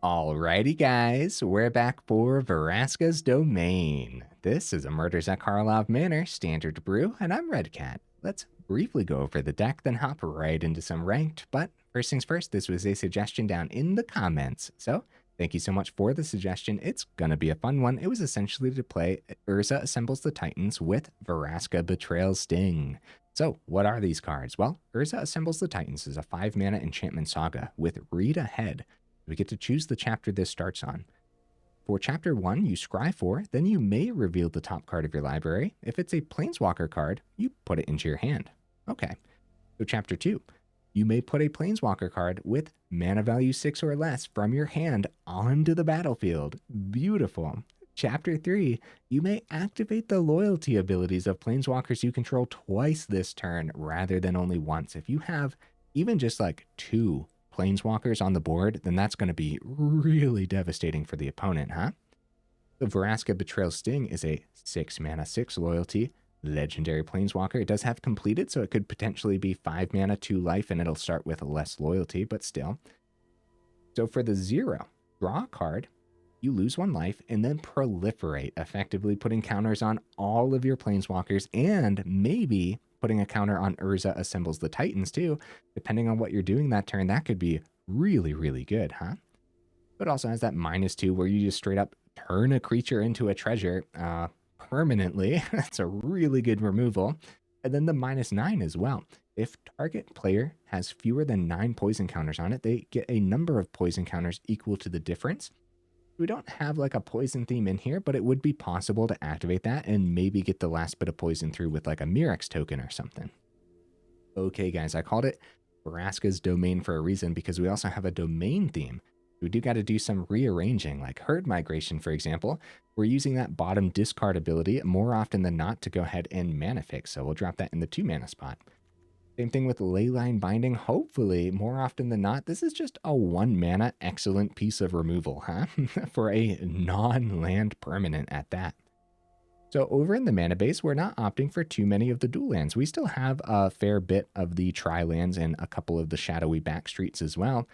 Alrighty, guys, we're back for Vraska's Domain. This is a Murders at Karlov Manor standard brew, and I'm Redcat. Let's briefly go over the deck, then hop right into some ranked. But first things first, this was a suggestion down in the comments, so thank you so much for the suggestion. It's gonna be a fun one. It was essentially to play Urza Assembles the Titans with Vraska Betrayal Sting. So, what are these cards? Well, Urza Assembles the Titans is a 5-mana enchantment saga with Read Ahead. We get to choose the chapter this starts on. For chapter 1, you scry 4, then you may reveal the top card of your library. If it's a planeswalker card, you put it into your hand. Okay. So chapter 2, you may put a planeswalker card with mana value 6 or less from your hand onto the battlefield. Beautiful. Chapter 3, you may activate the loyalty abilities of planeswalkers you control twice this turn rather than only once. If you have even just like 2 planeswalkers on the board, then that's going to be really devastating for the opponent, huh? The Vraska Betrayal Sting is a 6 mana, 6 loyalty legendary planeswalker. It does have completed, so it could potentially be 5 mana, 2 life, and it'll start with less loyalty, but still. So for the 0, draw a card, you lose 1 life, and then proliferate, effectively putting counters on all of your planeswalkers and maybe putting a counter on Urza Assembles the Titans too. Depending on what you're doing that turn, that could be really, really good, huh? But also has that -2 where you just straight up turn a creature into a treasure permanently. That's a really good removal. And then the -9 as well. If target player has fewer than 9 poison counters on it, they get a number of poison counters equal to the difference. We don't have like a poison theme in here, but it would be possible to activate that and maybe get the last bit of poison through with like a Mirex token or something. Okay, guys, I called it Vraska's Domain for a reason because we also have a domain theme. We do got to do some rearranging, like Herd Migration, for example. We're using that bottom discard ability more often than not to go ahead and mana fix, so we'll drop that in the 2 mana spot. Same thing with Leyline Binding. Hopefully, more often than not, this is just a 1 mana excellent piece of removal, huh? For a non-land permanent at that. So over in the mana base, we're not opting for too many of the dual lands. We still have a fair bit of the tri-lands and a couple of the Shadowy Backstreets as well,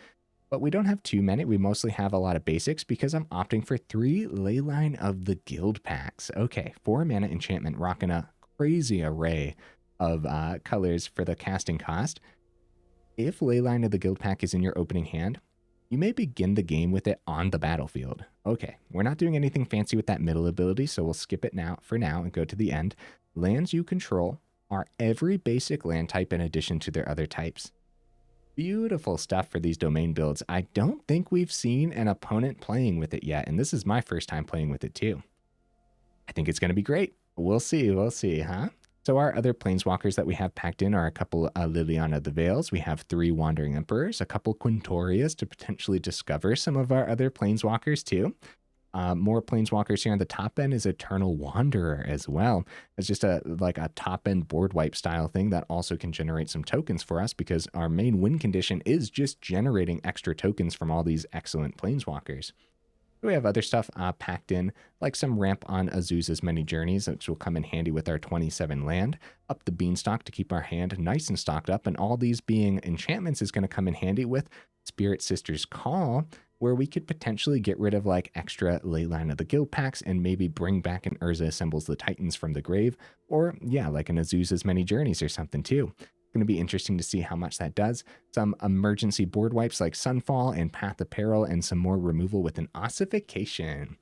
but we don't have too many. We mostly have a lot of basics because I'm opting for 3 Leyline of the Guildpacts. Okay, 4 mana enchantment, rocking a crazy array of colors for the casting cost. If Leyline of the Guildpact is in your opening hand, you may begin the game with it on the battlefield. Okay, we're not doing anything fancy with that middle ability, so we'll skip it now for now and go to the end. Lands you control are every basic land type in addition to their other types. Beautiful stuff for these domain builds. I don't think we've seen an opponent playing with it yet, and this is my first time playing with it too. I think it's going to be great. We'll see, huh? So our other planeswalkers that we have packed in are a couple Liliana the Veils. We have 3 Wandering Emperors, a couple Quintorius to potentially discover some of our other planeswalkers too. More planeswalkers here on the top end is Eternal Wanderer as well. It's just a top end board wipe style thing that also can generate some tokens for us because our main win condition is just generating extra tokens from all these excellent planeswalkers. We have other stuff packed in, like some ramp on Azusa's Many Journeys, which will come in handy with our 27 land. Up the Beanstalk to keep our hand nice and stocked up, and all these being enchantments is going to come in handy with Spirit Sister's Call, where we could potentially get rid of like extra Leyline of the Guildpacts and maybe bring back an Urza Assembles the Titans from the grave, or yeah, like an Azusa's Many Journeys or something too. Going to be interesting to see how much that does. Some emergency board wipes like Sunfall and Path of Peril, and some more removal with an ossification.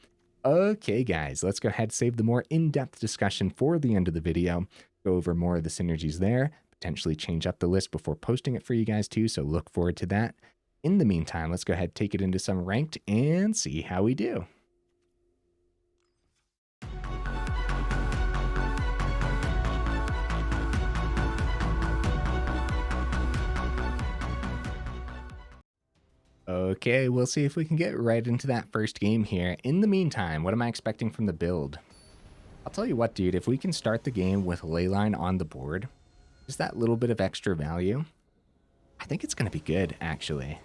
Okay, guys, let's go ahead, save the more in-depth discussion for the end of the video. Go over more of the synergies there, potentially change up the list before posting it for you guys too, so look forward to that. In the meantime, let's go ahead, take it into some ranked and see how we do. Okay, we'll see if we can get right into that first game here. In the meantime, what am I expecting from the build? I'll tell you what, dude, if we can start the game with Leyline on the board, just that little bit of extra value, I think it's going to be good, actually.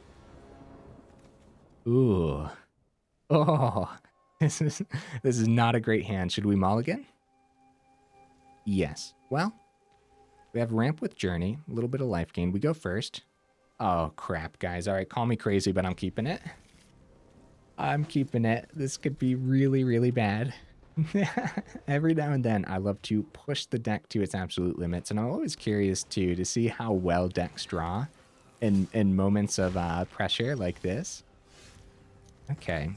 Ooh. Oh, this is not a great hand. Should we mulligan? Yes. Well, we have ramp with Journey, a little bit of life gain. We go first. Oh, crap, guys. All right, call me crazy, but I'm keeping it. I'm keeping it. This could be really, really bad. Every now and then, I love to push the deck to its absolute limits, and I'm always curious, too, to see how well decks draw in moments of pressure like this. Okay.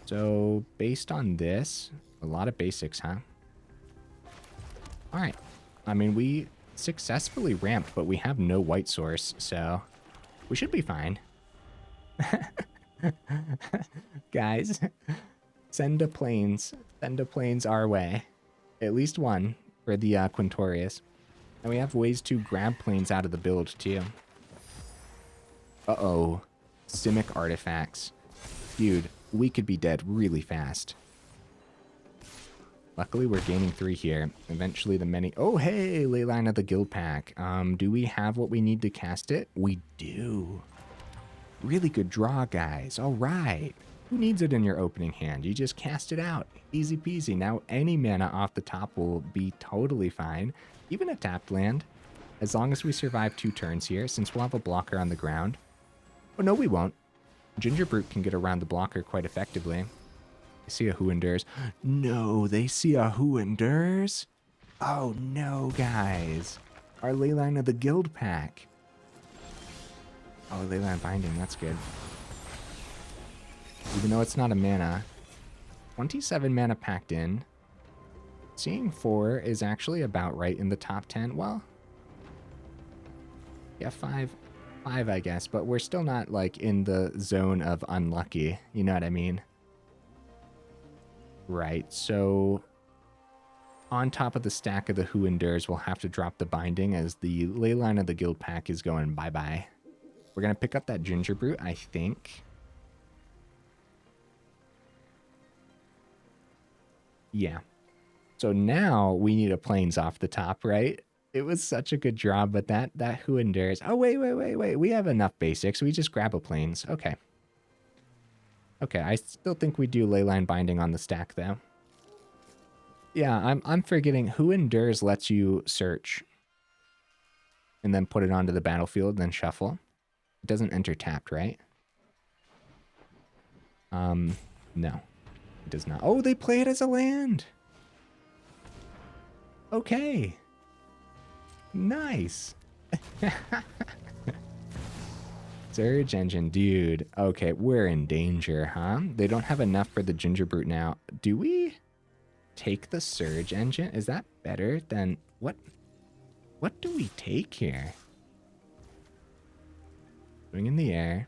So, based on this, a lot of basics, huh? All right. I mean, we successfully ramped, but we have no white source, so we should be fine. Guys, send a planes our way. At least one for the Quintorius. And we have ways to grab planes out of the build, too. Uh-oh. Simic artifacts. Dude, we could be dead really fast. Luckily, we're gaining 3 here. Eventually, the many... Oh, hey! Leyline of the Guildpact. Do we have what we need to cast it? We do. Really good draw, guys. All right. Who needs it in your opening hand? You just cast it out. Easy peasy. Now, any mana off the top will be totally fine. Even a tapped land. As long as we survive 2 turns here, since we'll have a blocker on the ground. Oh, no, we won't. Gingerbrute can get around the blocker quite effectively. They see a Who Endures. No, they see a Who Endures? Oh, no, guys. Our Leyline of the Guildpact. Oh, Leyline Binding, that's good. Even though it's not a mana. 27 mana packed in. Seeing 4 is actually about right in the top 10. Well, yeah, 5 I guess, but we're still not like in the zone of unlucky. You know what I mean? Right, so on top of the stack of the Who Endures, we'll have to drop the Binding as the Leyline of the Guildpact is going bye-bye. We're going to pick up that Gingerbrute, I think. Yeah. So now we need a plains off the top, right? It was such a good draw, but that Who Endures... Oh, wait. We have enough basics. We just grab a plains. Okay. Okay, I still think we do Leyline Binding on the stack, though. Yeah, I'm forgetting Who Endures lets you search. And then put it onto the battlefield, then shuffle. It doesn't enter tapped, right? No. It does not. Oh, they play it as a land! Okay. Nice. Surge Engine, dude. Okay, we're in danger, huh? They don't have enough for the Gingerbrute now. Do we take the Surge Engine? Is that better than... What do we take here? Swing in the air.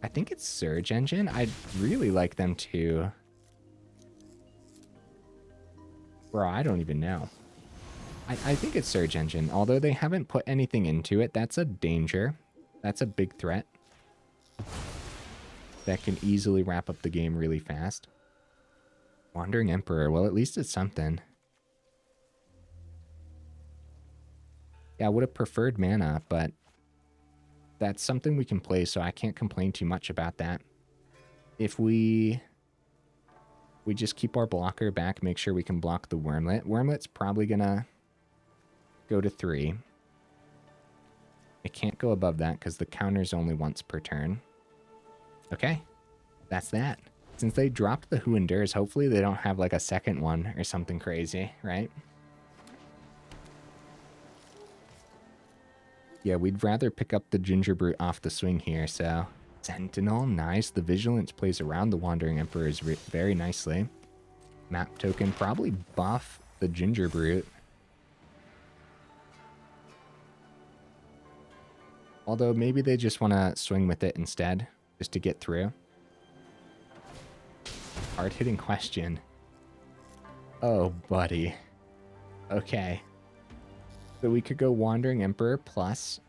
I think it's Surge Engine. I'd really like them to... Bro, I don't even know. I think it's Surge Engine. Although they haven't put anything into it, that's a danger. That's a big threat. That can easily wrap up the game really fast. Wandering Emperor. Well, at least it's something. Yeah, I would have preferred mana, but that's something we can play, so I can't complain too much about that. If we just keep our blocker back, make sure we can block the Wormlet. Wormlet's probably gonna go to 3. It can't go above that because the counter's only once per turn. Okay, that's that. Since they dropped the Who Endures, hopefully they don't have like a second one or something crazy, right? Yeah, we'd rather pick up the Gingerbrute off the swing here, so... Sentinel, nice. The Vigilance plays around the Wandering Emperors very nicely. Map token, probably buff the Gingerbrute. Although maybe they just want to swing with it instead, just to get through. Hard-hitting question. Oh, buddy. Okay. So we could go Wandering Emperor plus...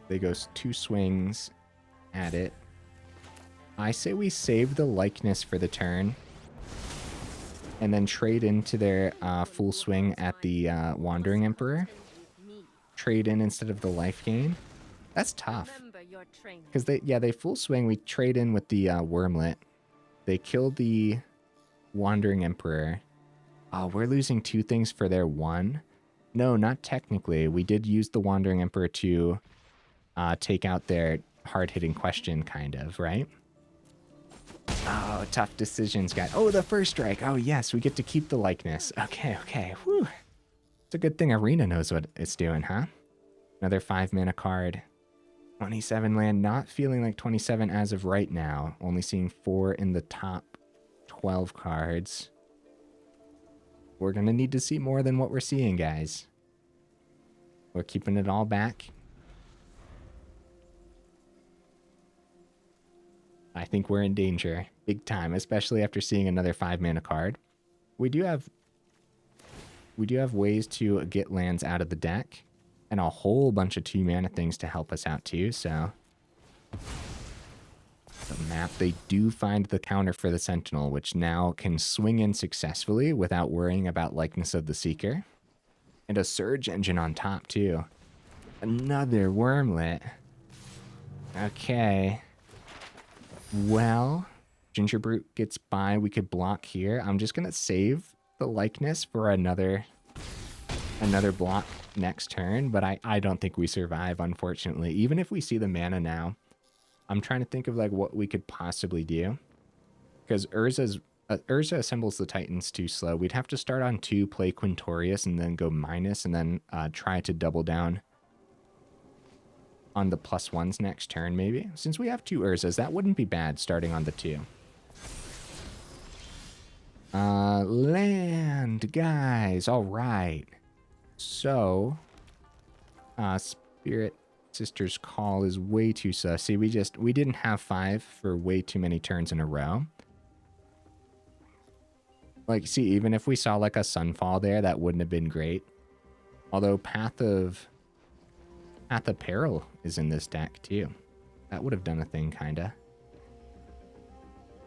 They go 2 swings at it. I say we save the likeness for the turn. And then trade into their full swing at the Wandering Emperor. Trade in instead of the life gain. That's tough. Because they full swing. We trade in with the Wormlet. They kill the Wandering Emperor. Oh, we're losing 2 things for their 1. No, not technically. We did use the Wandering Emperor to take out their hard-hitting question, kind of, right? Oh, tough decisions, guys. Oh, the first strike. Oh, yes, we get to keep the likeness. Okay, okay. Whew. It's a good thing Arena knows what it's doing, huh? Another 5-mana card. 27 land. Not feeling like 27 as of right now. Only seeing 4 in the top 12 cards. We're going to need to see more than what we're seeing, guys. We're keeping it all back. I think we're in danger. Big time, especially after seeing another 5-mana card. We do have ways to get lands out of the deck. And a whole bunch of 2-mana things to help us out too, so... The map, they do find the counter for the Sentinel, which now can swing in successfully without worrying about likeness of the Seeker. And a Surge Engine on top too. Another Wormlet. Okay. Well, Gingerbrute gets by. We could block here. I'm just going to save the likeness for another block next turn, but I don't think we survive, unfortunately. Even if we see the mana now, I'm trying to think of like what we could possibly do. Because Urza assembles the Titans too slow. We'd have to start on 2, play Quintorius, and then go minus, and then try to double down on the +1s next turn, maybe. Since we have 2 Urzas, that wouldn't be bad starting on the 2. Land, guys. All right. So, Spirit Sister's Call is way too sussy. We didn't have 5 for way too many turns in a row. Like, see, even if we saw like a Sunfall there, that wouldn't have been great. Although Path of Peril is in this deck too. That would have done a thing, kinda.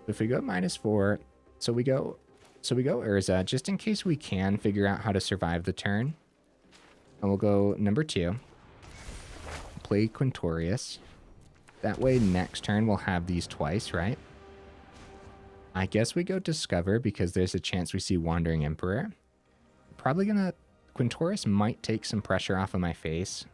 If we go -4, so we go Urza, just in case we can figure out how to survive the turn. And we'll go number 2. Play Quintorius. That way next turn we'll have these twice, right? I guess we go Discover because there's a chance we see Wandering Emperor. Probably gonna... Quintorius might take some pressure off of my face.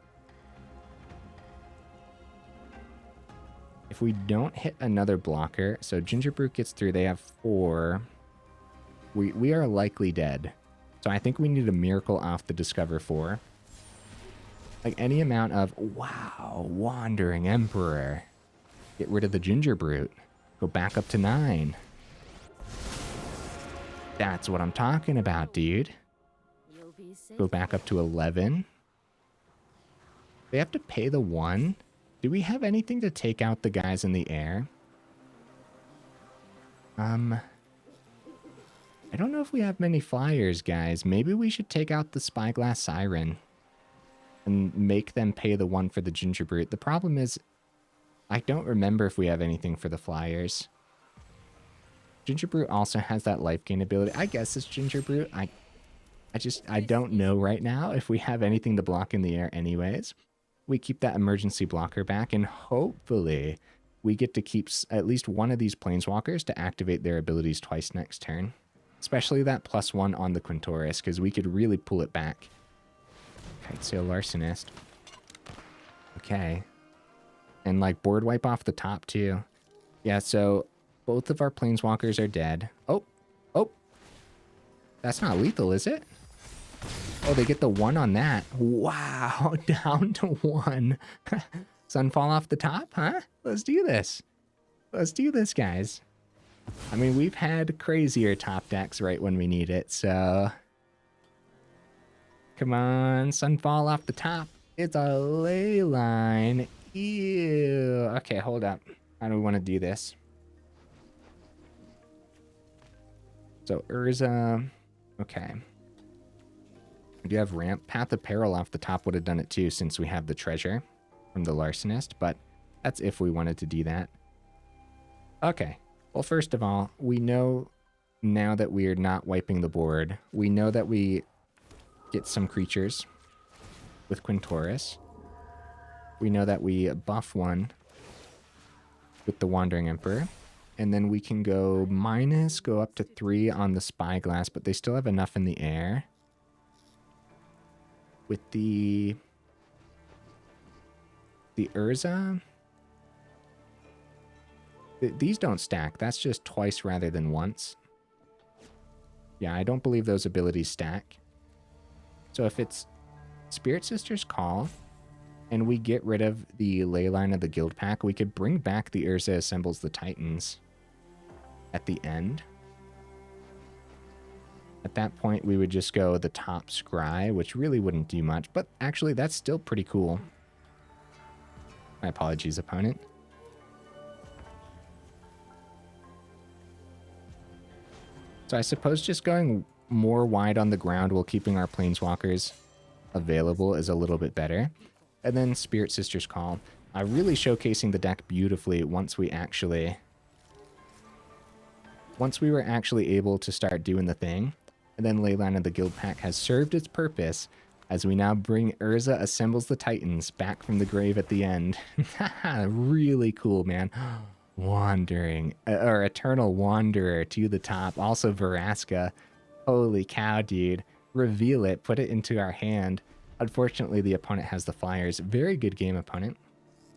If we don't hit another blocker, so Gingerbrute gets through, they have 4. We are likely dead. So I think we need a miracle off the Discover 4. Like any amount of, wow, Wandering Emperor. Get rid of the Gingerbrute. Go back up to 9. That's what I'm talking about, dude. Go back up to 11. They have to pay the 1. Do we have anything to take out the guys in the air? I don't know if we have many flyers, guys. Maybe we should take out the Spyglass Siren and make them pay the 1 for the Gingerbrute. The problem is, I don't remember if we have anything for the flyers. Gingerbrute also has that life gain ability. I guess it's Gingerbrute. I don't know right now if we have anything to block in the air anyways. We keep that emergency blocker back, and hopefully we get to keep at least one of these planeswalkers to activate their abilities twice next turn. Especially that +1 on the Quintorius, because we could really pull it back. Kitesail Larcenist. Okay. And like board wipe off the top too. Yeah, so both of our planeswalkers are dead. Oh. That's not lethal, is it? Oh, they get the 1 on that. Wow, down to 1. Sunfall off the top, huh? Let's do this. Let's do this, guys. I mean, we've had crazier top decks right when we need it, so... Come on, Sunfall off the top. It's a Leyline. Ew. Okay, hold up. How do we want to do this? So, Urza... Okay. We do have ramp. Path of Peril off the top would have done it too, since we have the treasure from the Larcenist, but that's if we wanted to do that. Okay. Well, first of all, we know now that we are not wiping the board. We know that we get some creatures with Quintorius. We know that we buff 1 with the Wandering Emperor. And then we can go minus, go up to 3 on the Spyglass, but they still have enough in the air. With the The Urza... These don't stack. That's just twice rather than once. Yeah, I don't believe those abilities stack. So if it's Spirit Sister's Call, and we get rid of the Leyline of the Guildpact, we could bring back the Urza Assembles the Titans at the end. At that point, we would just go the top Scry, which really wouldn't do much, but actually, that's still pretty cool. My apologies, opponent. So I suppose just going more wide on the ground while keeping our Planeswalkers available is a little bit better. And then Spirit Sister's Call. Really showcasing the deck beautifully once we were actually able to start doing the thing. And then Leyline of the Guildpact has served its purpose as we now bring Urza Assembles the Titans back from the grave at the end. Really cool, man. Wandering, or Eternal Wanderer to the top. Also Vraska. Holy cow, dude. Reveal it, put it into our hand. Unfortunately, the opponent has the Flyers. Very good game, opponent.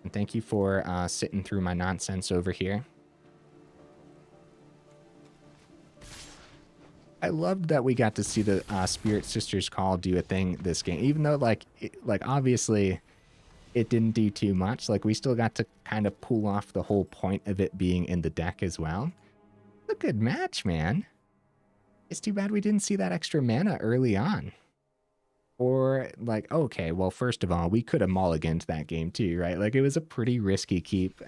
And thank you for sitting through my nonsense over here. I loved that we got to see the Spirit Sister's Call do a thing this game, even though like obviously it didn't do too much. Like we still got to kind of pull off the whole point of it being in the deck as well. A good match, man. It's too bad we didn't see that extra mana early on. Or like, okay, well, first of all, we could have mulliganed that game too, right? Like it was a pretty risky keep.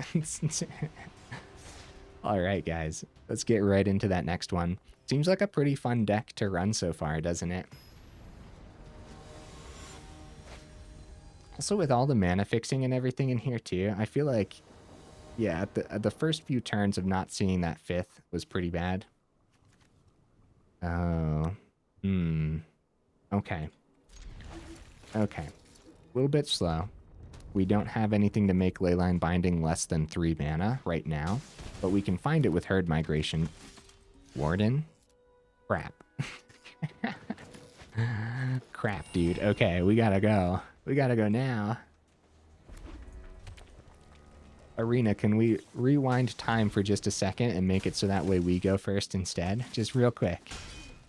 All right, guys, let's get right into that next one. Seems like a pretty fun deck to run so far, doesn't it? Also, with all the mana fixing and everything in here too, I feel like, yeah, at the first few turns of not seeing that 5th was pretty bad. Oh, okay. Okay, a little bit slow. We don't have anything to make Leyline Binding less than 3 mana right now, but we can find it with Herd Migration. Warden? Crap. Crap, dude. Okay, we gotta go. We gotta go now. Arena, can we rewind time for just a second and make it so that way we go first instead? Just real quick.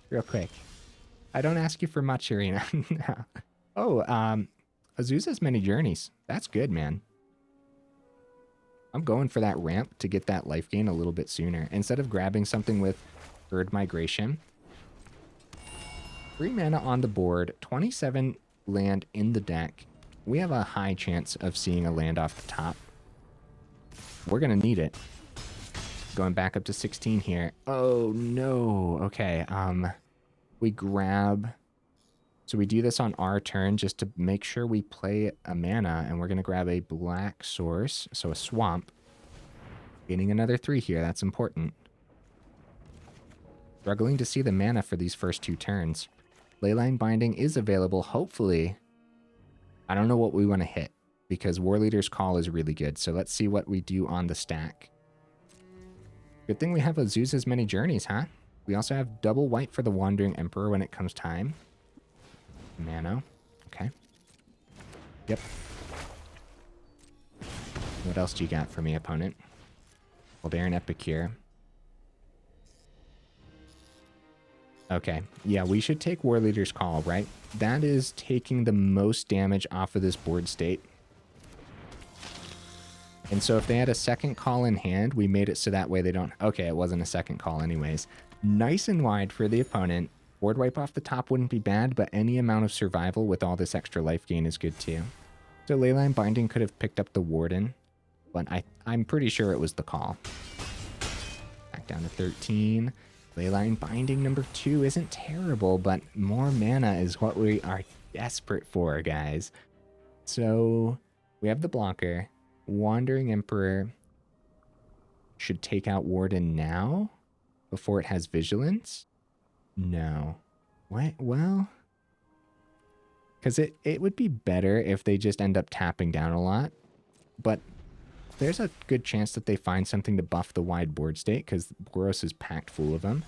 Real quick. I don't ask you for much, Arena. No. Oh, Azusa's Many Journeys. That's good, man. I'm going for that ramp to get that life gain a little bit sooner. Instead of grabbing something with Herd Migration. 3 mana on the board, 27 land in the deck. We have a high chance of seeing a land off the top. We're going to need it. Going back up to 16 here. Oh, no. Okay, we grab... So we do this on our turn just to make sure we play a mana, and we're going to grab a black source, so a swamp. Gaining another 3 here, that's important. Struggling to see the mana for these first 2 turns. Leyline Binding is available, hopefully. I don't know what we want to hit, because War Leader's Call is really good, so let's see what we do on the stack. Good thing we have Azusa's Many Journeys, huh? We also have double white for the Wandering Emperor when it comes time. Mana. Okay. Yep. What else do you got for me, opponent? Baron Epicure. Okay. Yeah, we should take War Leader's Call, right? That is taking the most damage off of this board state. And so if they had a second call in hand, we made it so that way they don't... Okay, it wasn't a second call anyways. Nice and wide for the opponent. Board wipe off the top wouldn't be bad, but any amount of survival with all this extra life gain is good too. So Leyline Binding could have picked up the Warden, but I'm pretty sure it was the call. Back down to 13. Leyline Binding number 2 isn't terrible, but more mana is what we are desperate for, guys. So we have the blocker. Wandering Emperor should take out Warden now before it has Vigilance. No. What? Well, because it would be better if they just end up tapping down a lot, but there's a good chance that they find something to buff the wide board state because Boros is packed full of them.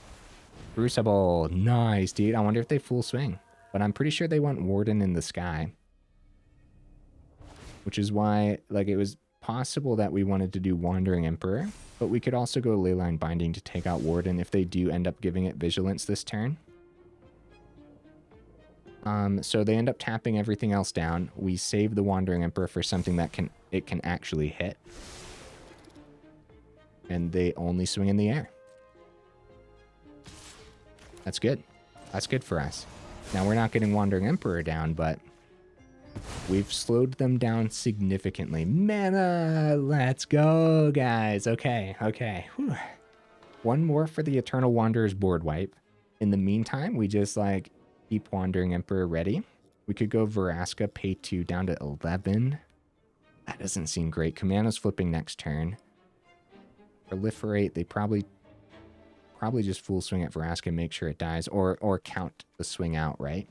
Crucible. Nice, dude. I wonder if they full swing, but I'm pretty sure they want Warden in the sky. which is why, like, it was possible that we wanted to do Wandering Emperor, but we could also go Leyline Binding to take out Warden if they do end up giving it Vigilance this turn. So they end up tapping everything else down. We save the Wandering Emperor for something that it can actually hit. And they only swing in the air. That's good. That's good for us. Now, we're not getting Wandering Emperor down, but we've slowed them down significantly. Mana! Let's go, guys. Okay, okay. Whew. One more for the Eternal Wanderer's board wipe. In the meantime, we just, like, keep Wandering Emperor ready. We could go Vraska, pay 2 down to 11. That doesn't seem great. Kamana's flipping next turn. Proliferate, they probably just full swing at Vraska and make sure it dies, or count the swing out, right?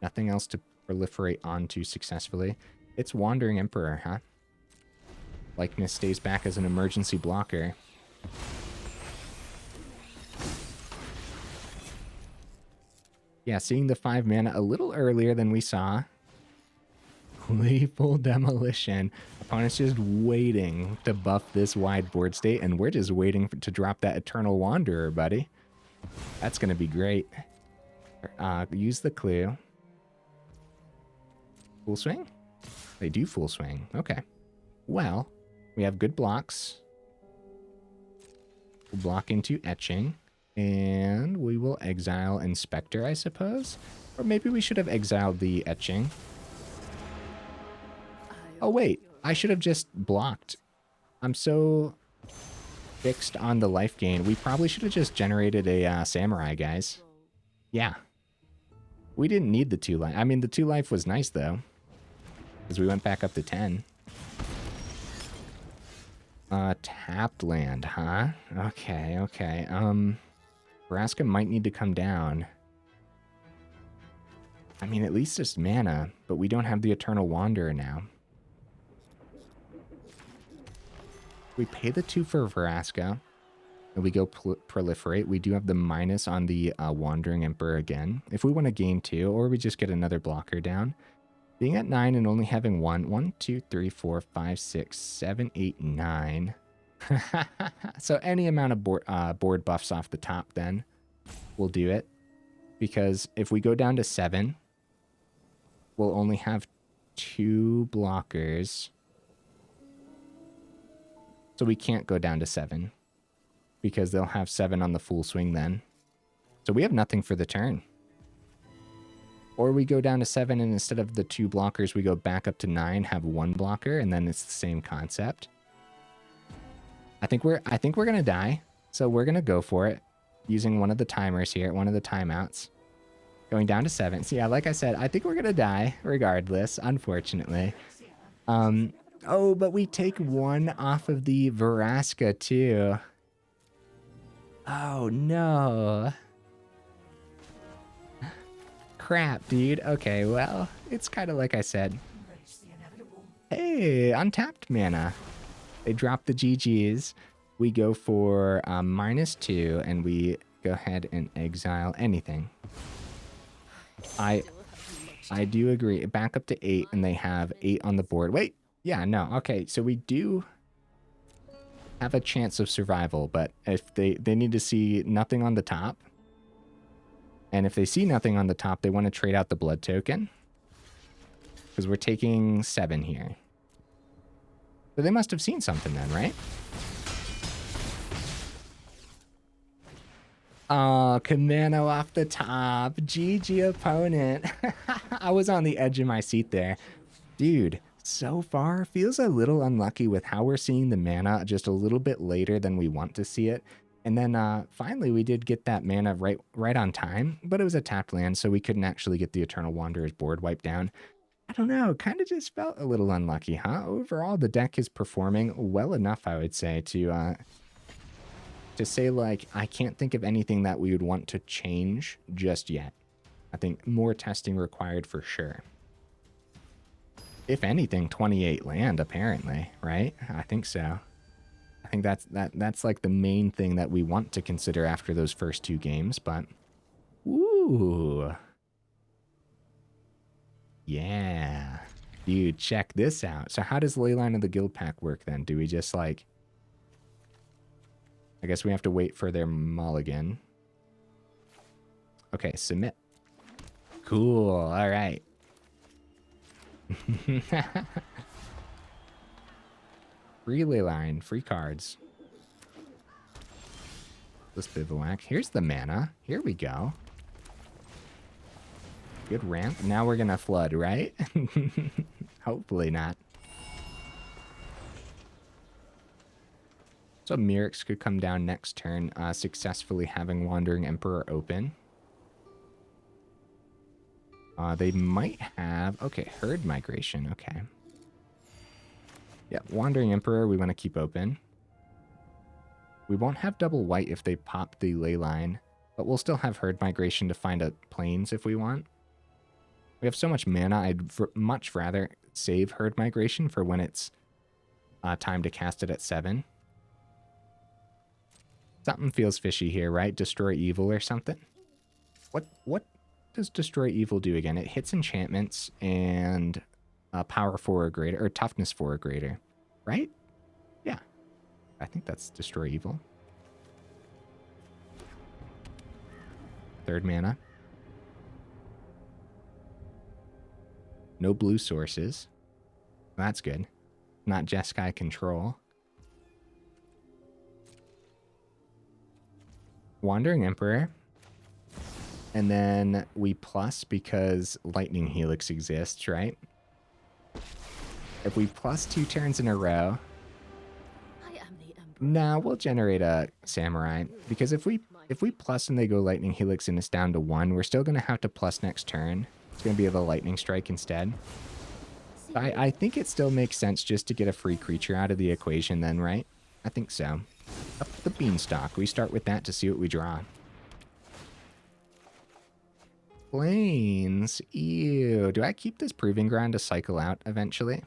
Nothing else to proliferate onto successfully. It's Wandering Emperor, huh? Likeness stays back as an emergency blocker. Yeah, seeing the 5 mana a little earlier than we saw. Lethal Demolition. Opponent's just waiting to buff this wide board state, and we're just waiting to drop that Eternal Wanderer, buddy. That's going to be great. Use the clue. Full swing? They do full swing. Okay. Well, we have good blocks. We'll block into Etching. And we will exile Inspector, I suppose. Or maybe we should have exiled the Etching. Oh, wait. I should have just blocked. I'm so fixed on the life gain. We probably should have just generated a Samurai, guys. Yeah. We didn't need the 2 life. I mean, the 2 life was nice, though. Because we went back up to 10. Tapped land, huh? Okay, okay. Vraska might need to come down. I mean, at least just mana, but we don't have the Eternal Wanderer now. We pay the 2 for Vraska, and we go proliferate. We do have the minus on the Wandering Emperor again. If we want to gain 2, or we just get another blocker down. Being at 9 and only having 1, 2, 3, 4, 5, 6, 7, 8, 9. So any amount of board buffs off the top then will do it. Because if we go down to 7, we'll only have 2 blockers. So we can't go down to 7. Because they'll have 7 on the full swing then. So we have nothing for the turn. Or we go down to 7 and instead of the 2 blockers, we go back up to 9, have 1 blocker, and then it's the same concept. I think we're gonna die, so we're gonna go for it. Using one of the timers here, one of the timeouts. Going down to 7. So yeah, like I said, I think we're gonna die regardless, unfortunately. Oh, but we take 1 off of the Vraska too. Oh no. Crap, dude. Okay, well, it's kind of like I said. Hey, untapped mana. They drop the GGs. We go for -2, and we go ahead and exile anything. I do agree. Back up to 8, and they have 8 on the board. Wait, yeah, no. Okay, so we do have a chance of survival, but if they need to see nothing on the top. And if they see nothing on the top, they want to trade out the blood token. Because we're taking 7 here. So they must have seen something then, right? Oh, Kamano off the top. GG opponent. I was on the edge of my seat there. Dude, so far feels a little unlucky with how we're seeing the mana just a little bit later than we want to see it. And then finally we did get that mana right on time, but it was a tapped land, so we couldn't actually get the Eternal Wanderer's board wiped down. I don't know, kind of just felt a little unlucky, huh? Overall, the deck is performing well enough, I would say, to say, like, I can't think of anything that we would want to change just yet. I think more testing required for sure. If anything, 28 land, apparently, right? I think so. I think that's like the main thing that we want to consider after those first 2 games, but ooh. Yeah. Dude, check this out. So how does Leyline of the Guildpact work then? Do we just like... I guess we have to wait for their mulligan. Okay, submit. Cool, all right. Free Leyline, free cards. This bivouac. Here's the mana. Here we go. Good ramp. Now we're gonna flood, right? Hopefully not. So Mirix could come down next turn, successfully having Wandering Emperor open. They might have... Okay, Herd Migration. Okay. Yeah, Wandering Emperor we want to keep open. We won't have double white if they pop the Leyline, but we'll still have Herd Migration to find out planes if we want. We have so much mana, I'd much rather save Herd Migration for when it's time to cast it at 7. Something feels fishy here, right? Destroy Evil or something? What does Destroy Evil do again? It hits enchantments and power 4 or greater, or toughness 4 or greater, right? Yeah. I think that's Destroy Evil. 3rd mana. No blue sources. That's good. Not Jeskai control. Wandering Emperor. And then we plus because Lightning Helix exists, right? If we plus 2 turns in a row... Nah, we'll generate a Samurai. Because if we plus and they go Lightning Helix and it's down to 1, we're still going to have to plus next turn. It's going to be the Lightning Strike instead. I think it still makes sense just to get a free creature out of the equation then, right? I think so. Up the Beanstalk. We start with that to see what we draw. Plains. Ew. Do I keep this Proving Ground to cycle out eventually?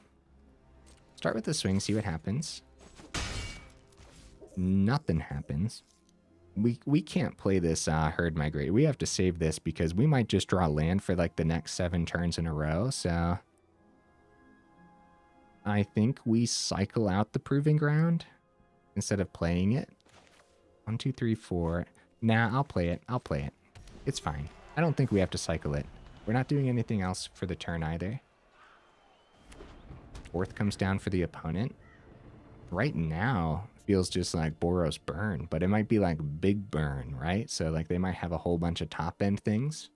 Start with the swing, see what happens. Nothing happens. We can't play this Herd Migrate. We have to save this because we might just draw land for like the next 7 turns in a row, so... I think we cycle out the Proving Ground instead of playing it. 1, 2, 3, 4. Nah, I'll play it. I'll play it. It's fine. I don't think we have to cycle it. We're not doing anything else for the turn either. 4th comes down for the opponent. Right now, feels just like Boros Burn, but it might be like Big Burn, right? So like they might have a whole bunch of top end things.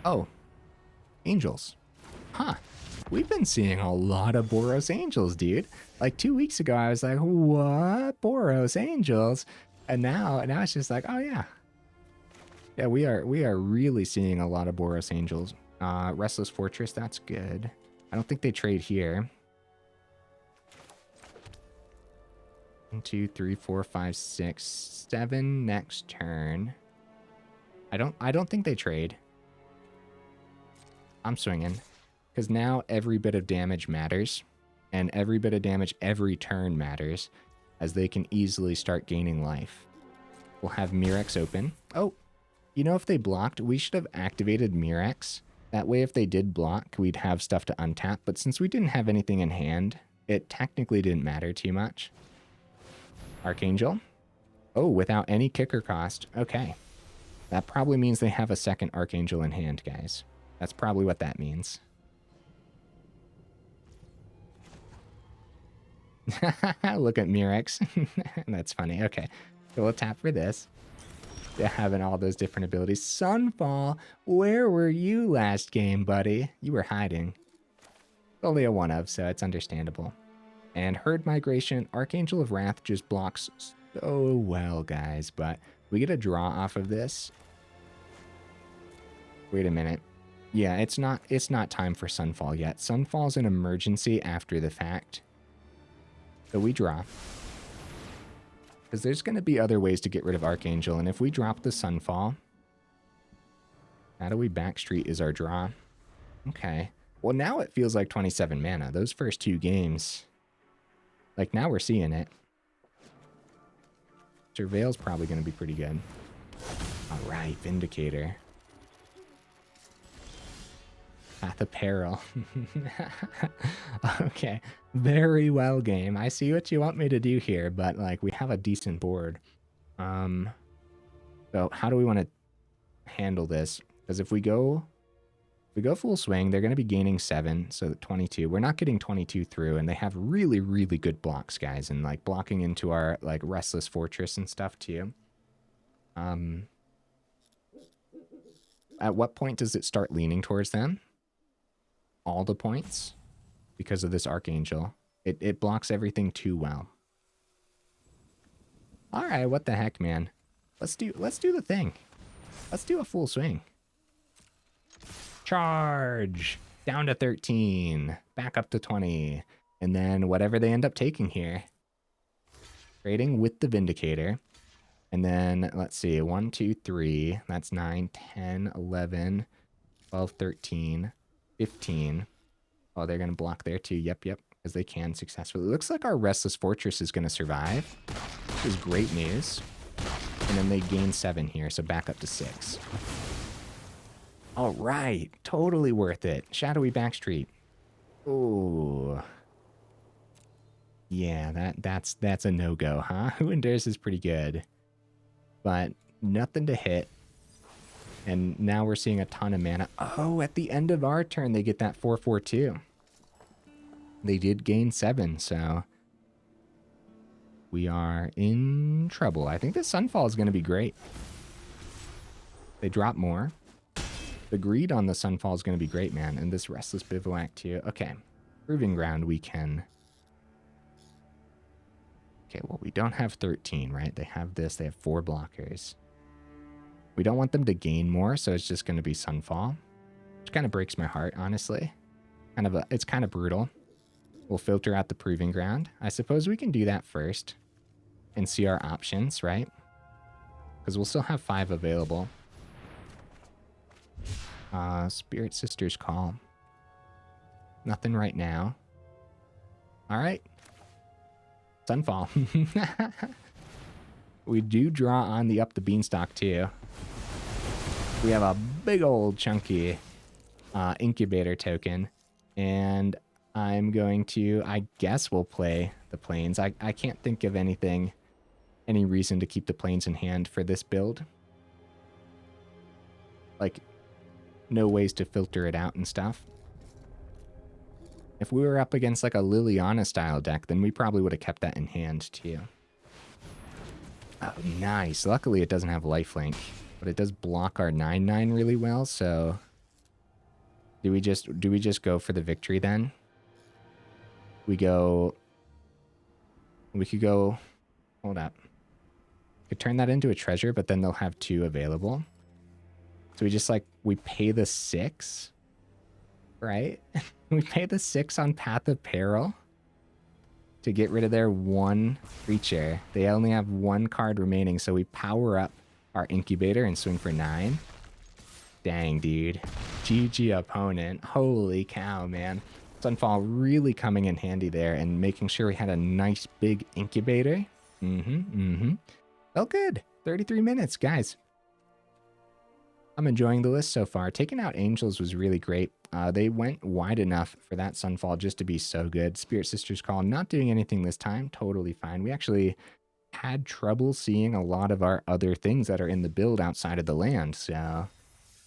Oh, Angels. Huh. We've been seeing a lot of Boros Angels, dude. Like 2 weeks ago, I was like, what? Boros Angels? And now it's just like, oh yeah. Yeah, we are really seeing a lot of Boros Angels. Restless Fortress, that's good. I don't think they trade here. 1, 2, 3, 4, 5, 6, 7 next turn. I don't think they trade. I'm swinging. Because now every bit of damage matters. And every bit of damage every turn matters. As they can easily start gaining life. We'll have Mirix open. Oh, you know, if they blocked, we should have activated Mirix. That way, if they did block, we'd have stuff to untap. But since we didn't have anything in hand, it technically didn't matter too much. Archangel. Oh, without any kicker cost. Okay. That probably means they have a second Archangel in hand, guys. That's probably what that means. Look at Mirix. That's funny. Okay. So we'll tap for this. Yeah, having all those different abilities. Sunfall, where were you last game, buddy? You were hiding. Only a 1-of, so it's understandable. And Herd Migration, Archangel of Wrath just blocks so well, guys. But we get a draw off of this. Wait a minute. Yeah, it's not time for Sunfall yet. Sunfall's an emergency after the fact. So we draw. Because there's going to be other ways to get rid of Archangel. And if we drop the Sunfall, Shadowy Backstreet is our draw. Okay. Well, now it feels like 27 mana. Those first 2 games, like now we're seeing it. Surveil's probably going to be pretty good. All right, Vindicator. Path of Peril. Okay, very well, game. I see what you want me to do here, but like we have a decent board. So how do we want to handle this? Because if we go full swing, they're going to be gaining 7, so 22. We're not getting 22 through, and they have really, really good blocks, guys, and like blocking into our like Restless Fortress and stuff too. At what point does it start leaning towards them? All the points, because of this Archangel. It blocks everything too well. All right, what the heck, man? Let's do the thing. Let's do a full swing. Charge! Down to 13. Back up to 20. And then whatever they end up taking here. Trading with the Vindicator. And then, let's see, 1, 2, 3. That's 9, 10, 11, 12, 13, 15. Oh, they're going to block there too. Yep, because they can successfully. It looks like our Restless Fortress is going to survive, which is great news. And then they gain 7 here, so back up to 6. All right, totally worth it. Shadowy Backstreet. Oh, yeah, that's a no-go, huh? Who Endures is pretty good, but nothing to hit. And now we're seeing a ton of mana. Oh, at the end of our turn, they get that 4/4/2. They did gain 7, so we are in trouble. I think this Sunfall is going to be great. They drop more. The greed on the Sunfall is going to be great, man. And this Restless Bivouac too. Okay. Proving Ground we can. Okay, well, we don't have 13, right? They have this. They have 4 blockers. We don't want them to gain more, so it's just going to be Sunfall. Which kind of breaks my heart, honestly. It's kind of brutal. We'll filter out the Proving Ground. I suppose we can do that first. And see our options, right? Because we'll still have 5 available. Spirit Sister's Call. Nothing right now. All right. Sunfall. We do draw on the Up the Beanstalk too. We have a big old chunky incubator token. And I'm going to, I guess we'll play the planes. I can't think of any reason to keep the planes in hand for this build. Like, no ways to filter it out and stuff. If we were up against like a Liliana style deck, then we probably would have kept that in hand too. Oh, nice. Luckily it doesn't have lifelink, but it does block our 9/9 really well, so do we just go for the victory then? We could go, hold up. Could turn that into a treasure, but then they'll have 2 available. So we pay the 6, right? We pay the 6 on Path of Peril to get rid of their 1 creature. They only have 1 card remaining, so we power up our incubator and swing for 9. Dang, dude. GG opponent. Holy cow, man. Sunfall really coming in handy there and making sure we had a nice big incubator. Felt good. 33 minutes, guys. I'm enjoying the list so far. Taking out Angels was really great. They went wide enough for that Sunfall just to be so good. Spirit Sister's Call not doing anything this time. Totally fine. We actually had trouble seeing a lot of our other things that are in the build outside of the land. So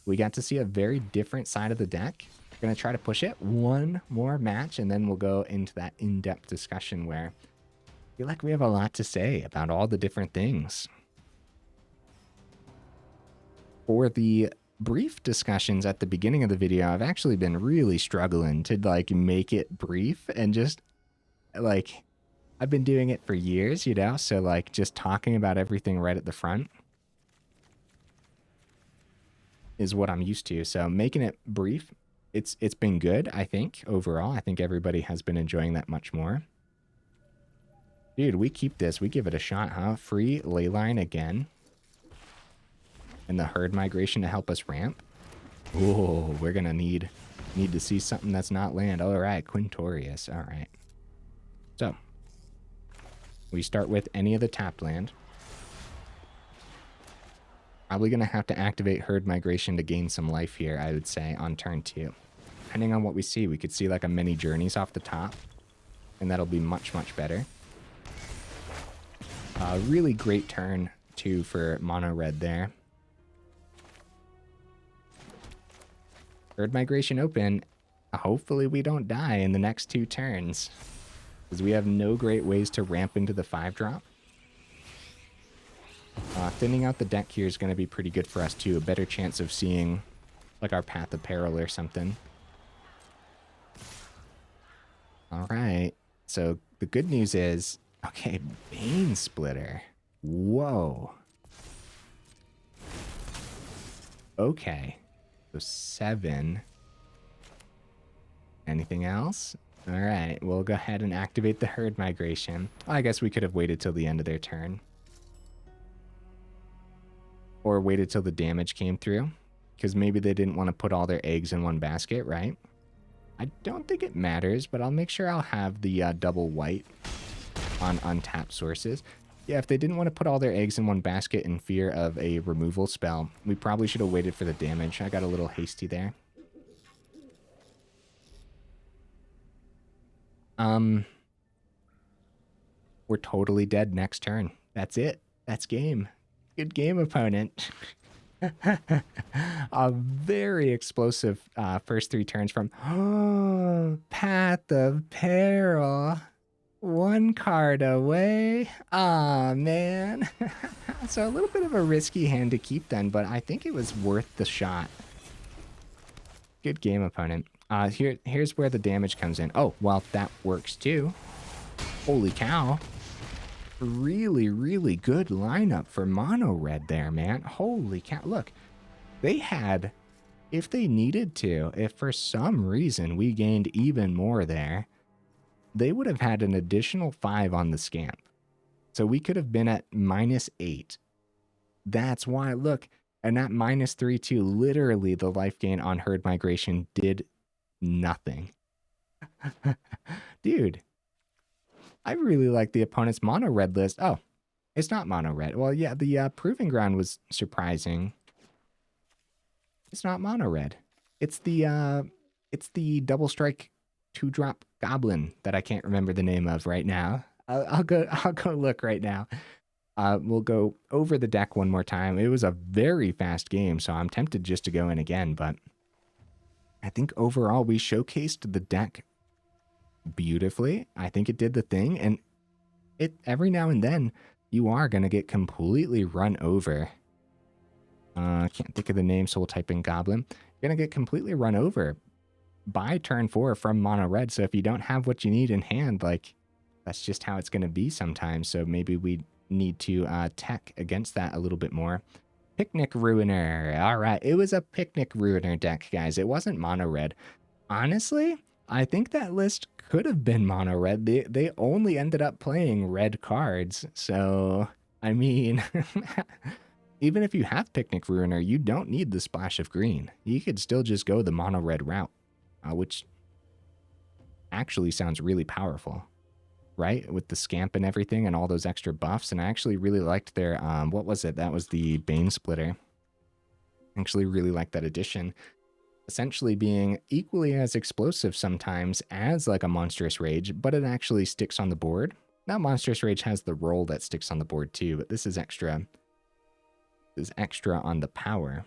we got to see a very different side of the deck. We're going to try to push it one more match, and then we'll go into that in-depth discussion where I feel like we have a lot to say about all the different things. For the brief discussions at the beginning of the video, I've actually been really struggling to like make it brief, and just like I've been doing it for years, you know, so like just talking about everything right at the front is what I'm used to. So making it brief, it's been good, I think, overall. I think everybody has been enjoying that much more. Dude, we keep this. We give it a shot, huh? Free Leyline again. And the herd migration to help us ramp. Oh, we're gonna need to see something that's not land. All right, Quintorius. All right. So we start with any of the tapped land. Probably gonna have to activate herd migration to gain some life here, I would say, on turn 2. depending on what we see, we could see like a mini journeys off the top, and that'll be much, much better. Really great turn, too, for mono red there. Third migration open. Hopefully we don't die in the next 2 turns, because we have no great ways to ramp into the 5-drop. Thinning out the deck here is going to be pretty good for us, too. A better chance of seeing, like, our Path of Peril or something. All right. So the good news is, okay, Bane Splitter. Whoa. Okay. So 7. Anything else? All right. We'll go ahead and activate the herd migration. I guess we could have waited till the end of their turn. Or waited till the damage came through, because maybe they didn't want to put all their eggs in one basket, right? I don't think it matters, but I'll make sure I'll have the double white on untapped sources. Yeah, if they didn't want to put all their eggs in one basket in fear of a removal spell, we probably should have waited for the damage. I got a little hasty there. We're totally dead next turn. That's it. That's game. Good game, opponent. A very explosive first 3 turns from Path of Peril. 1 card away. Aw, man. So a little bit of a risky hand to keep then, but I think it was worth the shot. Good game, opponent. Here's where the damage comes in. Oh, well, that works too. Holy cow. Really, really good lineup for mono red there, man. Holy cow. Look, they had, if they needed to, if for some reason we gained even more there, they would have had an additional 5 on the scamp. So we could have been at -8. That's why, look, and that -3 too, literally the life gain on herd migration did nothing. Dude. I really like the opponent's mono red list. Oh, it's not mono red. Well, yeah, the Proving Ground was surprising. It's not mono red. It's the double strike 2-drop goblin that I can't remember the name of right now. I'll go look right now. We'll go over the deck one more time. It was a very fast game, so I'm tempted just to go in again, but I think overall we showcased the deck beautifully. I think it did the thing, and it every now and then you are going to get completely run over. I can't think of the name, so we'll type in goblin. You're going to get completely run over by turn 4 from mono red. So if you don't have what you need in hand, like, that's just how it's going to be sometimes. So maybe we need to tech against that a little bit more. Picnic Ruiner. All right, it was a Picnic Ruiner deck, guys. It wasn't mono red. Honestly, I think that list could have been mono red. They only ended up playing red cards. So, I mean, even if you have Picnic Ruiner, you don't need the splash of green. You could still just go the mono red route, which actually sounds really powerful, right? With the scamp and everything and all those extra buffs. And I actually really liked their, what was it? That was the Bane Splitter. Actually really liked that addition. Essentially being equally as explosive sometimes as like a Monstrous Rage, but it actually sticks on the board. Now Monstrous Rage has the roll that sticks on the board too, but this is extra. This is extra on the power.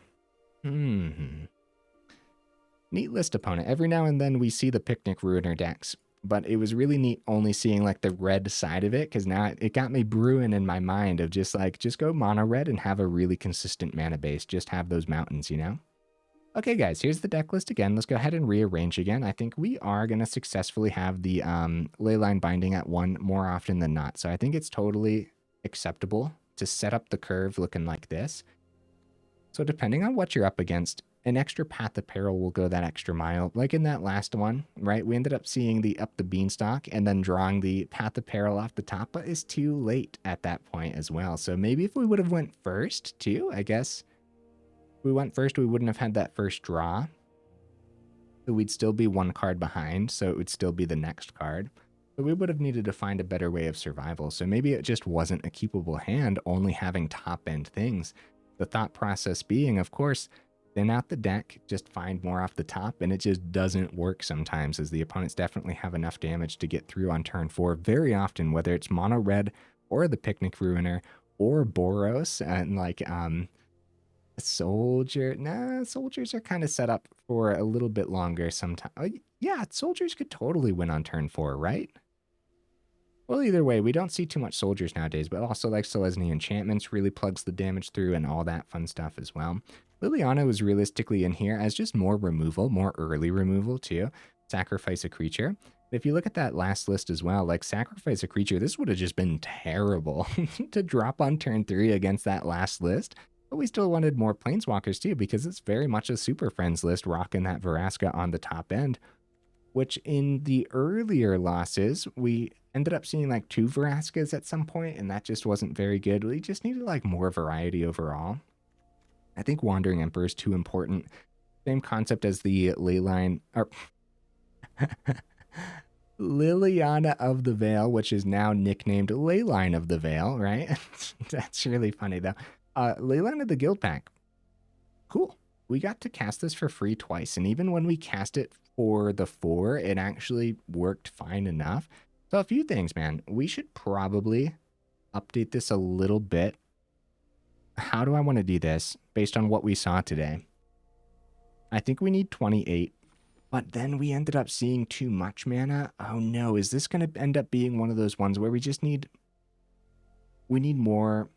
Neat list, opponent. Every now and then we see the Picnic Ruiner decks, but it was really neat only seeing like the red side of it, because now it got me brewing in my mind of just go mono red and have a really consistent mana base. Just have those mountains, you know? Okay, guys, here's the deck list again. Let's go ahead and rearrange again. I think we are going to successfully have the Leyline Binding at 1 more often than not. So I think it's totally acceptable to set up the curve looking like this. So depending on what you're up against, an extra Path of Peril will go that extra mile. Like in that last one, right? We ended up seeing the Up the Beanstalk and then drawing the Path of Peril off the top, but it's too late at that point as well. So maybe if we would have went first too, I guess. If we went first, we wouldn't have had that first draw. So we'd still be 1 card behind, so it would still be the next card. So we would have needed to find a better way of survival. So maybe it just wasn't a keepable hand, only having top-end things. The thought process being, of course, thin out the deck, just find more off the top, and it just doesn't work sometimes, as the opponents definitely have enough damage to get through on turn 4 very often, whether it's mono red or the Picnic Ruiner or Boros, and like soldier. Nah, soldiers are kind of set up for a little bit longer sometimes. Yeah, soldiers could totally win on turn 4, right? Well, either way, we don't see too much soldiers nowadays, but also like Selesnya Enchantments really plugs the damage through and all that fun stuff as well. Liliana was realistically in here as just more removal, more early removal too. Sacrifice a creature. If you look at that last list as well, like sacrifice a creature, this would have just been terrible to drop on turn 3 against that last list. But we still wanted more Planeswalkers too, because it's very much a Super Friends list rocking that Vraska on the top end, which in the earlier losses, we ended up seeing like 2 Vraskas at some point, and that just wasn't very good. We just needed like more variety overall. I think Wandering Emperor is too important. Same concept as the Leyline, or Liliana of the Veil, which is now nicknamed Leyline of the Veil, right? That's really funny though. Leyline of the Guildpact. Cool. We got to cast this for free twice, and even when we cast it for the 4, it actually worked fine enough. So a few things, man. We should probably update this a little bit. How do I want to do this based on what we saw today? I think we need 28, but then we ended up seeing too much mana. Oh no, is this going to end up being one of those ones where we just need more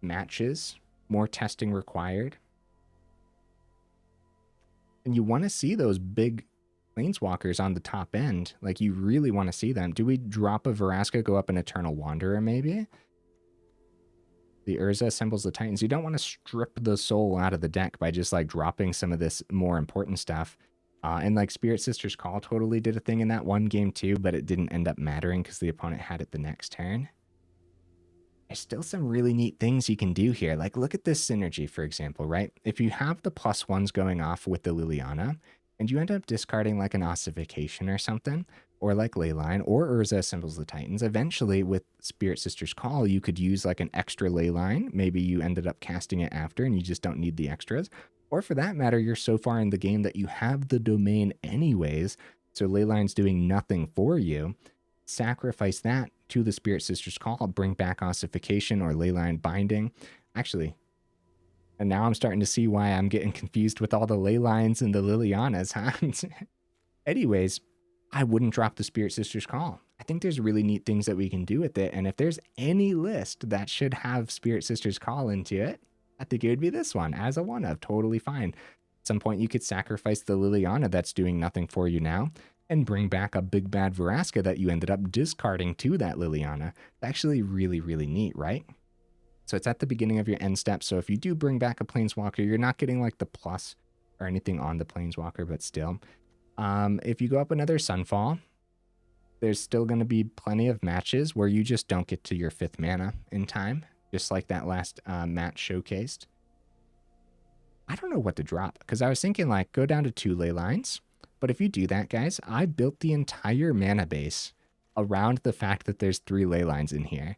matches, more testing required? And you want to see those big Planeswalkers on the top end. Like, you really want to see them. Do we drop a Vraska, go up an Eternal Wanderer, maybe? The Urza assembles the Titans. You don't want to strip the soul out of the deck by just, like, dropping some of this more important stuff. And, like, Spirit Sister's Call totally did a thing in that one game, too, but it didn't end up mattering because the opponent had it the next turn. There's still some really neat things you can do here. Like, look at this synergy, for example, right? If you have the +1s going off with the Liliana, and you end up discarding like an Ossification or something, or like Leyline, or Urza assembles the Titans, eventually with Spirit Sister's Call, you could use like an extra Leyline. Maybe you ended up casting it after and you just don't need the extras. Or for that matter, you're so far in the game that you have the domain anyways, so Leyline's doing nothing for you. Sacrifice that to the Spirit Sister's Call, bring back Ossification or Leyline Binding. Actually, and now I'm starting to see why I'm getting confused with all the Leylines and the Lilianas, huh? Anyways, I wouldn't drop the Spirit Sister's Call. I think there's really neat things that we can do with it, and if there's any list that should have Spirit Sister's Call into it, I think it would be this one, as a one-of, totally fine. At some point, you could sacrifice the Liliana that's doing nothing for you now, and bring back a big bad Vraska that you ended up discarding to that Liliana. It's actually really, really neat, right? So it's at the beginning of your end step. So if you do bring back a Planeswalker, you're not getting like the plus or anything on the Planeswalker, but still. If you go up another Sunfall, there's still going to be plenty of matches where you just don't get to your 5th mana in time, just like that last match showcased. I don't know what to drop, because I was thinking like go down to 2 Leylines. But if you do that, guys, I built the entire mana base around the fact that there's 3 Leylines in here.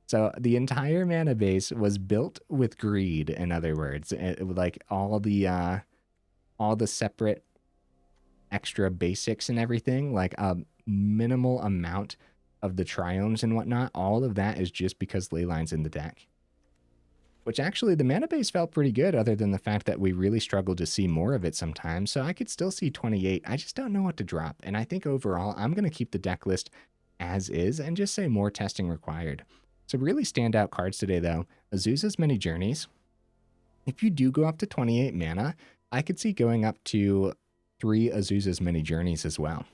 So the entire mana base was built with greed, in other words. Like all the separate extra basics and everything, like a minimal amount of the triomes and whatnot, all of that is just because Leyline's in the deck. Which actually, the mana base felt pretty good, other than the fact that we really struggled to see more of it sometimes. So I could still see 28. I just don't know what to drop. And I think overall, I'm going to keep the deck list as is and just say more testing required. Some really standout cards today, though. Azusa's Many Journeys. If you do go up to 28 mana, I could see going up to 3 Azusa's Many Journeys as well.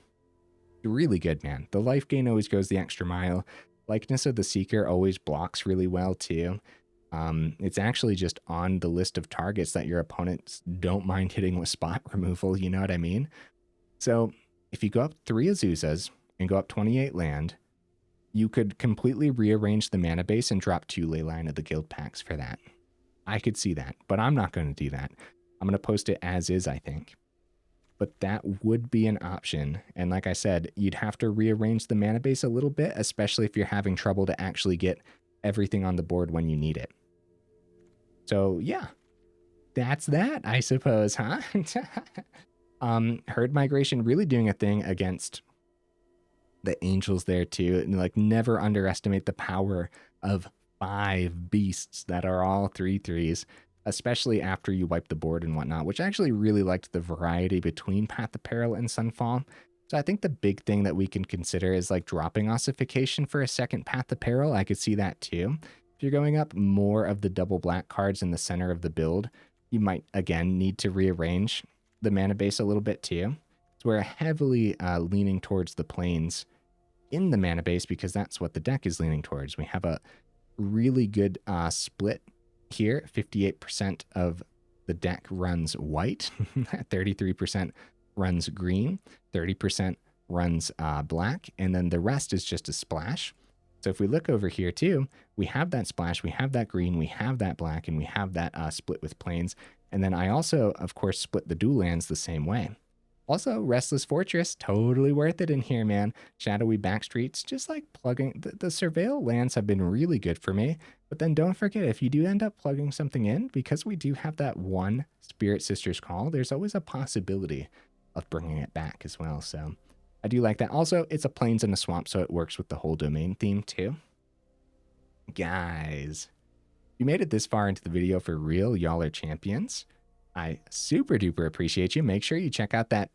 Really good, man. The life gain always goes the extra mile. Likeness of the Seeker always blocks really well, too. It's actually just on the list of targets that your opponents don't mind hitting with spot removal, you know what I mean? So if you go up 3 Azusas and go up 28 land, you could completely rearrange the mana base and drop 2 Leyline of the Guildpacts for that. I could see that, but I'm not going to do that. I'm going to post it as is, I think. But that would be an option. And like I said, you'd have to rearrange the mana base a little bit, especially if you're having trouble to actually get everything on the board when you need it. So yeah, That's that, I suppose, huh? Herd Migration really doing a thing against the angels there too. And like never underestimate the power of 5 beasts that are all 3/3s, especially after you wipe the board and whatnot, which I actually really liked the variety between Path of Peril and Sunfall. So I think the big thing that we can consider is like dropping ossification for a second Path of Peril. I could see that too. If you're going up more of the double black cards in the center of the build, you might again need to rearrange the mana base a little bit too. So we're heavily leaning towards the planes in the mana base because that's what the deck is leaning towards. We have a really good split here. 58% of the deck runs white, 33% runs green, 30% runs black, and then the rest is just a splash. So if we look over here too, we have that splash, we have that green, we have that black, and we have that split with planes. And then I also, of course, split the dual lands the same way. Also, Restless Fortress, totally worth it in here, man. Shadowy Backstreets, just like plugging, the Surveil lands have been really good for me. But then don't forget, if you do end up plugging something in, because we do have that one Spirit Sisters Call, there's always a possibility of bringing it back as well. So I do like that. Also, it's a plains and a swamp, so it works with the whole domain theme too. Guys, you made it this far into the video for real. Y'all are champions. I super duper appreciate you. Make sure you check out that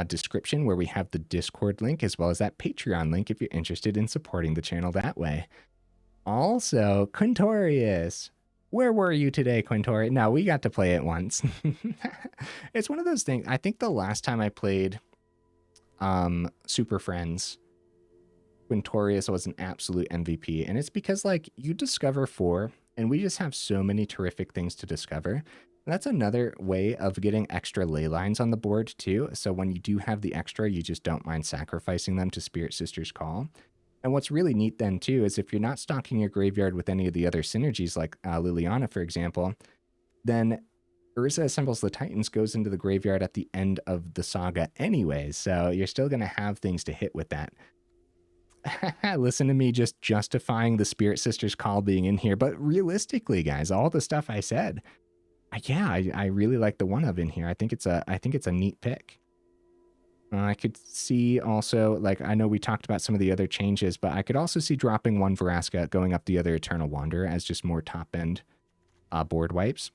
description where we have the Discord link as well as that Patreon link if you're interested in supporting the channel that way. Also, Quintorius. Where were you today, Quintorius? No, we got to play it once. It's one of those things. I think the last time I played Superfriends, Quintorius was an absolute MVP. And it's because like you discover 4 and we just have so many terrific things to discover. And that's another way of getting extra ley lines on the board too. So when you do have the extra, you just don't mind sacrificing them to Spirit Sisters Call. And what's really neat then too is if you're not stocking your graveyard with any of the other synergies like Liliana, for example, then Urza Assembles the Titans goes into the graveyard at the end of the saga anyways. So you're still going to have things to hit with that. Listen to me just justifying the Spirit Sisters Call being in here. But realistically, guys, all the stuff I said, yeah, I really like the one of in here. I think it's a neat pick. I could see also, like, I know we talked about some of the other changes, but I could also see dropping one Vraska, going up the other Eternal Wanderer as just more top-end board wipes.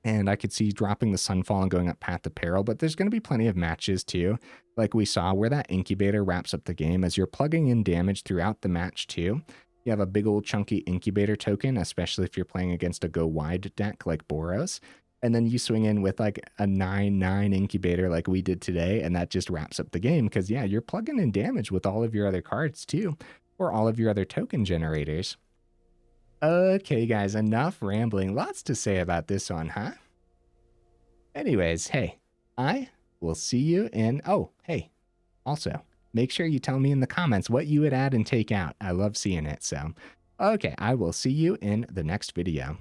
And I could see dropping the Sunfall and going up Path of Peril, but there's going to be plenty of matches too, like we saw, where that Incubator wraps up the game as you're plugging in damage throughout the match too. You have a big old chunky Incubator token, especially if you're playing against a go-wide deck like Boros. And then you swing in with like a 9/9 Incubator like we did today, and that just wraps up the game because, yeah, you're plugging in damage with all of your other cards too, or all of your other token generators. Okay, guys, enough rambling. Lots to say about this one, huh? Anyways, hey, I will see you in... Oh, hey, also, make sure you tell me in the comments what you would add and take out. I love seeing it, so... Okay, I will see you in the next video.